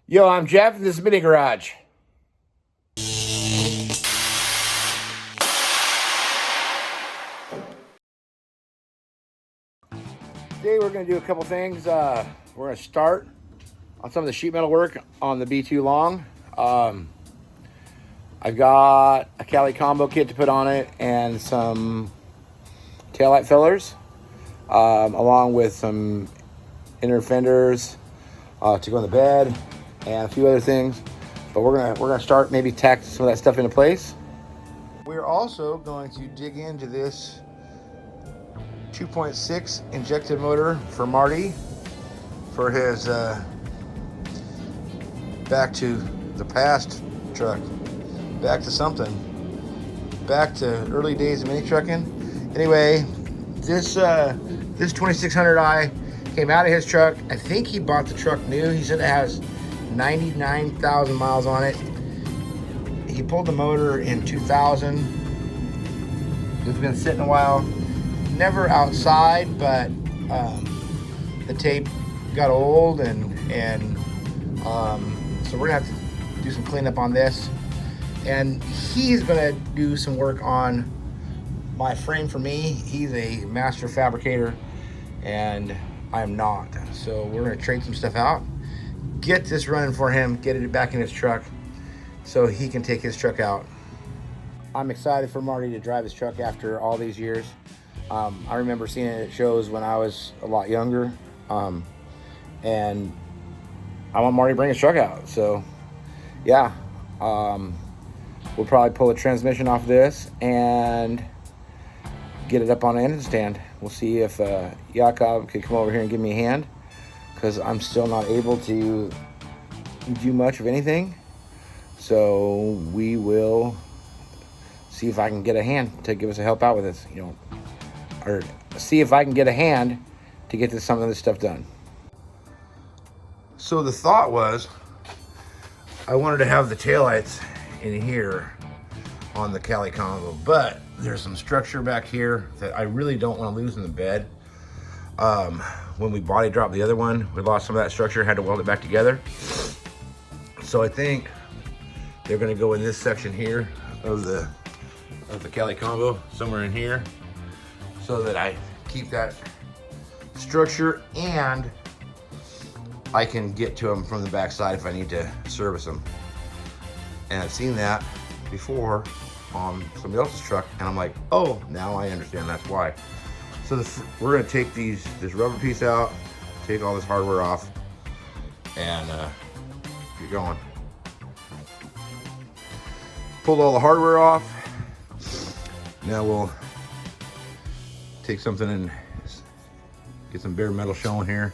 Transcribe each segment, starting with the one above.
Yo, I'm Jeff, and this is Mini Garage. Today we're going to do a couple things. We're going to start on some of the sheet metal work on the B2 Long. I've got a Cali combo kit to put on it and some taillight fillers, along with some inner fenders to go on the bed and a few other things. But we're gonna start maybe tack some of that stuff into place. We're also going to dig into this 2.6 injected motor for Marty for his back to the past truck, back to something, back to early days of minitruckin. Anyway, this 2600i came out of his truck. I think he bought the truck new. He said it has 99,000 miles on it. He pulled the motor in 2000. It's been sitting a while. Never outside, but the tape got old, and so we're gonna have to do some cleanup on this. And he's gonna do some work on my frame for me. He's a master fabricator, and I am not. So we're gonna trade some stuff out, get this running for him, get it back in his truck so he can take his truck out. I'm excited for Marty to drive his truck after all these years. I remember seeing it at shows when I was a lot younger, and I want Marty to bring his truck out. So yeah, we'll probably pull a transmission off this and get it up on an engine stand. We'll see if Yakov could come over here and give me a hand, because I'm still not able to do much of anything. So we will see if I can get a hand to give us a help out with this, or see if I can get a hand to get some of this stuff done. So the thought was, I wanted to have the taillights in here on the Cali combo, but there's some structure back here that I really don't want to lose in the bed. When we body dropped the other one, we lost some of that structure, had to weld it back together. So I think they're gonna go in this section here of the Cali combo, somewhere in here, so that I keep that structure and I can get to them from the backside if I need to service them. And I've seen that before on somebody else's truck, and I'm like, oh, now I understand that's why. So we're gonna take this rubber piece out, take all this hardware off, and get going. Pulled all the hardware off. Now we'll take something and get some bare metal showing here,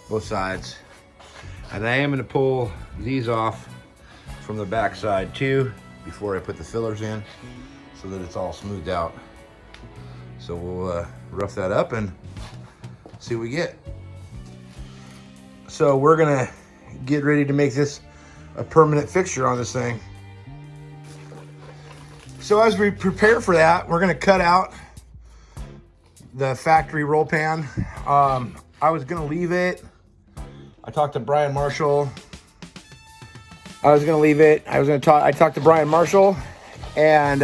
both sides. And I am gonna pull these off from the back side too, before I put the fillers in, so that it's all smoothed out. So we'll rough that up and see what we get. So we're gonna get ready to make this a permanent fixture on this thing. So as we prepare for that, we're gonna cut out the factory roll pan. I was gonna leave it. I talked to Brian Marshall. I talked to Brian Marshall, and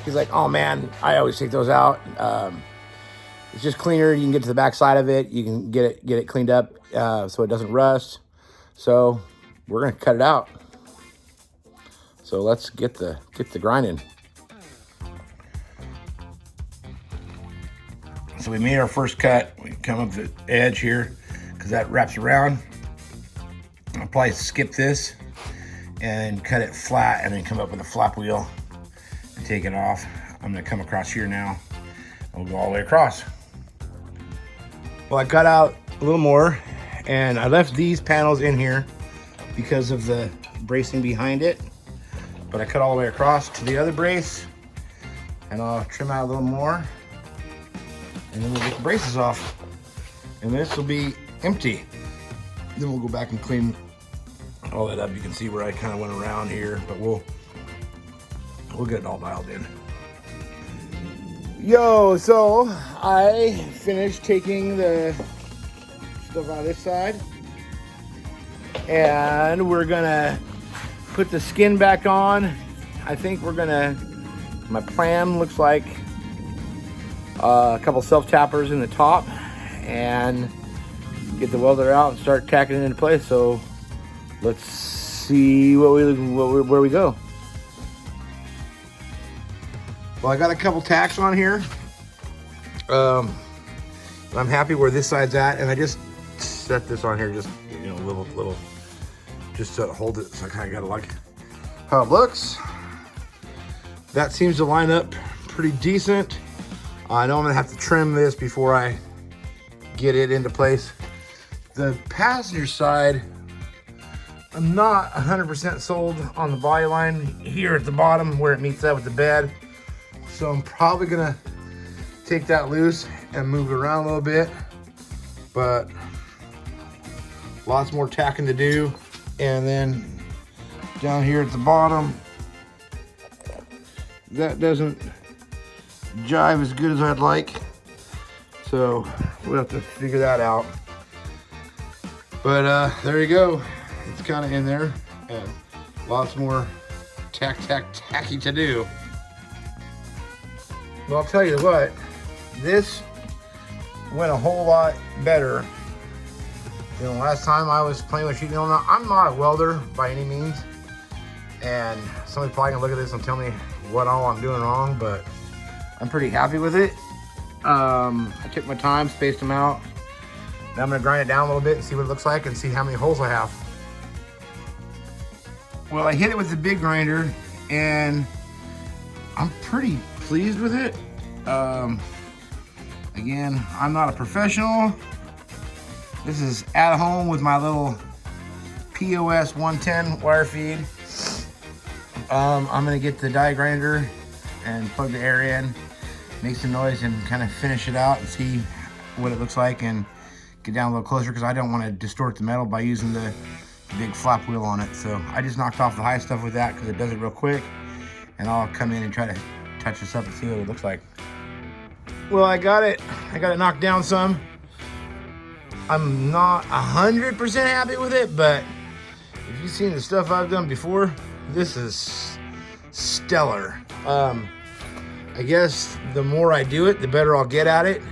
he's like, oh man, I always take those out. It's just cleaner. You can get to the back side of it. You can get it cleaned up so it doesn't rust. So we're gonna cut it out. So let's get the grinding. So we made our first cut. We come up the edge here, because that wraps around. I'll probably skip this and cut it flat, and then come up with a flap wheel and take it off. I'm gonna come across here now, and we'll go all the way across. Well, I cut out a little more, and I left these panels in here because of the bracing behind it, but I cut all the way across to the other brace, and I'll trim out a little more, and then we'll get the braces off, and this will be empty. Then we'll go back and clean all that up. You can see where I kind of went around here, but we'll get it all dialed in. Yo, so I finished taking the stuff out of this side. and we're gonna put the skin back on. I think my plan looks like a couple self-tappers in the top and get the welder out and start tacking it into place. So let's see where we go. Well, I got a couple tacks on here. I'm happy where this side's at, and I just set this on here, just little, just to hold it. So I kind of got to like how it looks. That seems to line up pretty decent. I know I'm gonna have to trim this before I get it into place. The passenger side, I'm not 100% sold on the body line here at the bottom where it meets up with the bed. So I'm probably gonna take that loose and move it around a little bit, but lots more tacking to do. And then down here at the bottom, that doesn't jive as good as I'd like. So we'll have to figure that out. But there you go. It's kind of in there, and lots more tacky to do. Well, I'll tell you what, this went a whole lot better than the last time I was playing with sheet metal. Now, I'm not a welder by any means, and somebody's probably gonna look at this and tell me what all I'm doing wrong, but I'm pretty happy with it. I took my time, spaced them out. Now I'm gonna grind it down a little bit and see what it looks like and see how many holes I have. Well, I hit it with the big grinder and I'm pretty pleased with it. Again, I'm not a professional. This is at home with my little POS 110 wire feed. I'm gonna get the die grinder and plug the air in, make some noise, and kind of finish it out and see what it looks like, and get down a little closer because I don't want to distort the metal by using the big flap wheel on it. So I just knocked off the high stuff with that because it does it real quick, and I'll come in and try to touch this up and see what it looks like. Well, I got it knocked down some. I'm not 100% happy with it, but if you've seen the stuff I've done before, this is stellar. I guess the more I do it, the better I'll get at it.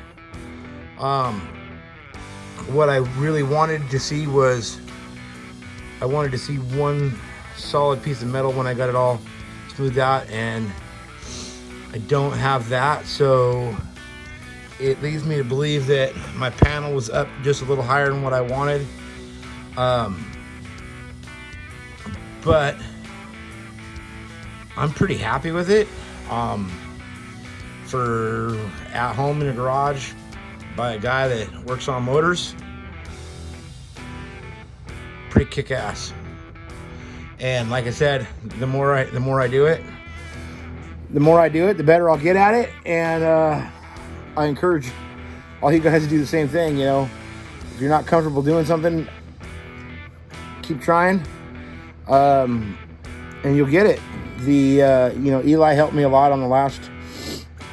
What I really wanted to see was, I wanted to see one solid piece of metal when I got it all smoothed out, and I don't have that, so it leads me to believe that my panel was up just a little higher than what I wanted. But I'm pretty happy with it. For at home in a garage by a guy that works on motors, pretty kick-ass. And like I said, the more I do it, the better I'll get at it. And I encourage all you guys to do the same thing. If you're not comfortable doing something, keep trying, and you'll get it. Eli helped me a lot on the last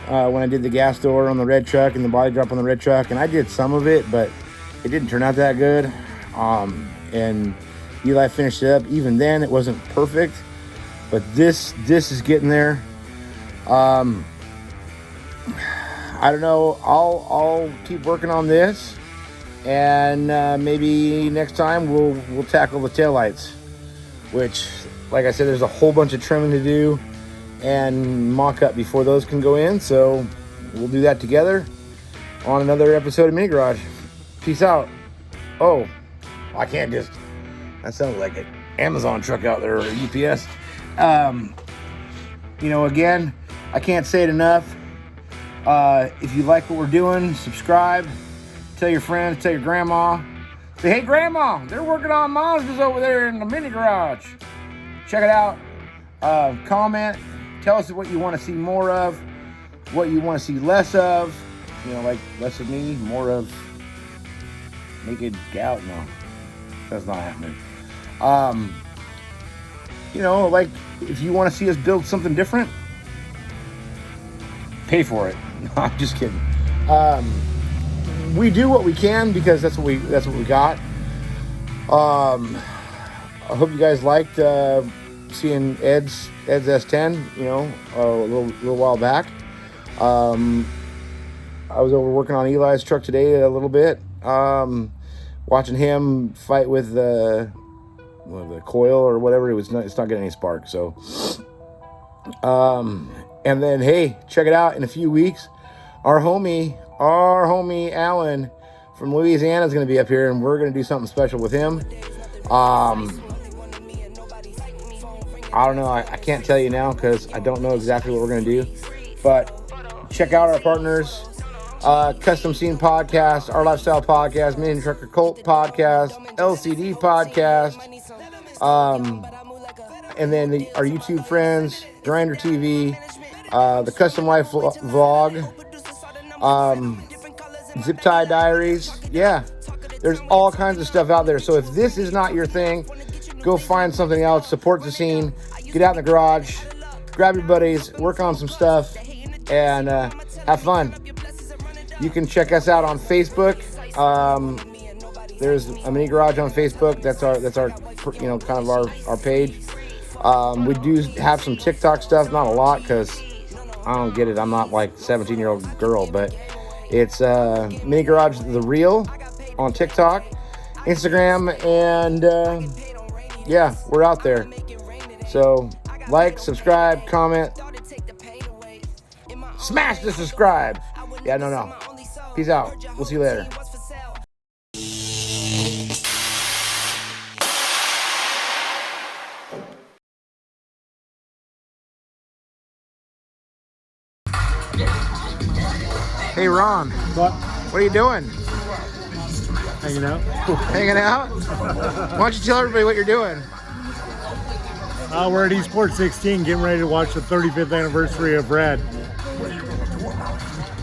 when I did the gas door on the red truck and the body drop on the red truck, and I did some of it, but it didn't turn out that good. And Eli finished it up. Even then, it wasn't perfect, but this is getting there. I don't know. I'll keep working on this, and maybe next time we'll tackle the taillights, which, like I said, there's a whole bunch of trimming to do and mock-up before those can go in. So we'll do that together on another episode of Mini Garage. Peace out. Oh, I can't just... That sounds like an Amazon truck out there, or a UPS. Again, I can't say it enough. If you like what we're doing, subscribe. Tell your friends, tell your grandma. Say, hey, Grandma, they're working on monsters over there in the Mini Garage. Check it out. Comment. Tell us what you want to see more of, what you want to see less of. Like less of me, more of naked gal. No, that's not happening. Like if you want to see us build something different, pay for it. No, I'm just kidding. We do what we can because that's what we got. I hope you guys liked seeing Ed's S10, you know, a little while back. I was over working on Eli's truck today a little bit, watching him fight with the coil or whatever. It's not getting any spark. So, and then hey, check it out. In a few weeks, our homie Alan from Louisiana is going to be up here, and we're going to do something special with him. I don't know. I can't tell you now because I don't know exactly what we're going to do. But check out our partners. Custom Scene Podcast, Our Lifestyle Podcast, Mini Trucker Cult Podcast, LCD Podcast, and then our YouTube friends, Grinder TV, the Custom Life Vlog, Zip Tie Diaries. Yeah, there's all kinds of stuff out there. So if this is not your thing, go find something else. Support the scene. Get out in the garage. Grab your buddies. Work on some stuff. And have fun. You can check us out on Facebook. There's a Mini Garage on Facebook. That's our you know, kind of our page. We do have some TikTok stuff, not a lot because I don't get it. I'm not like 17-year-old girl, but it's Mini Garage The Real on TikTok, Instagram, and yeah, we're out there. So like, subscribe, comment, smash the subscribe. Yeah, no. Peace out. We'll see you later. Hey, Ron. What are you doing? Hanging out. Hanging out? Why don't you tell everybody what you're doing? We're at Esports 16 getting ready to watch the 35th anniversary of Red.